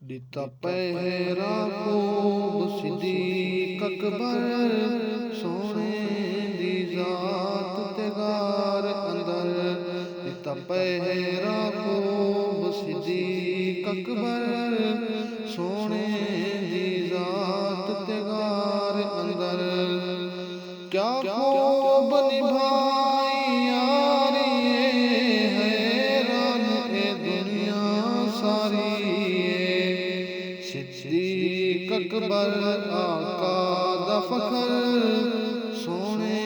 दिता पहरा खूब सिद्दीक अकबर सोने दी जात ते गार अंदर। दिता पहरा खूब सिद्दीक अकबर सोने दी जात ते गार अंदर। क्या खूब निभाई यारी हैरान ए दुनिया सारी। सिद्दीक अकबर आका दा फखर सोने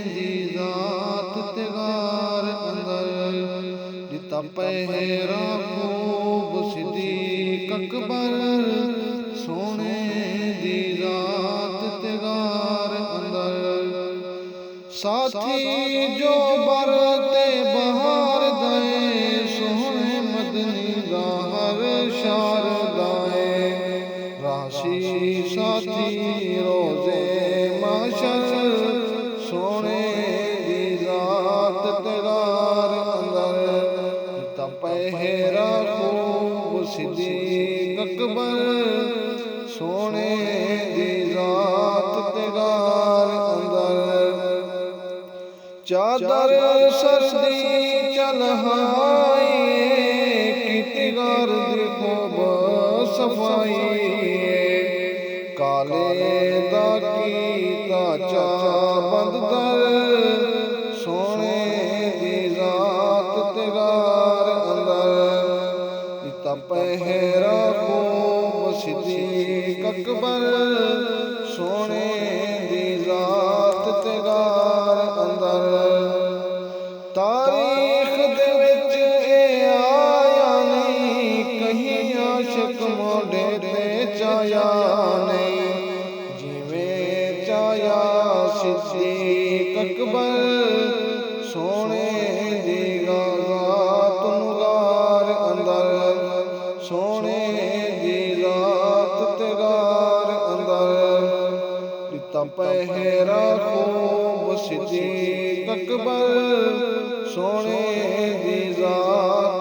दी जात ते गार अंदर। दिता पहरा खूब सिद्दीक अकबर सोने दी जात ते गार अंदर। साथी जो बरते बहार दाए सोने मदनी दा हर शार दाए। राशि साथी रोजे माशर सोने दी जात ते गार अंदर। दिता पहरा खूब सिद्दीक अकबर सोने दी जात ते गार अंदर। चादर सर्दी चल की गर्द खूब सफाई। काले दा कीता चा बंद दर सोने दी जात ते गार अंदर। दिता पहरा खूब सिद्दीक अकबर सोने दी जात ते गार अंदर। तारीख दे विच ए आया नहीं कहीं आशिक मोढ़े ते चाया नहीं। जिवें चाया सिद्दीक अकबर सोने दी जात नूं गार अंदर। सोने दी जात ते गार अंदर। दिता पहरा खूब सिद्दीक अकबर सोने दी जात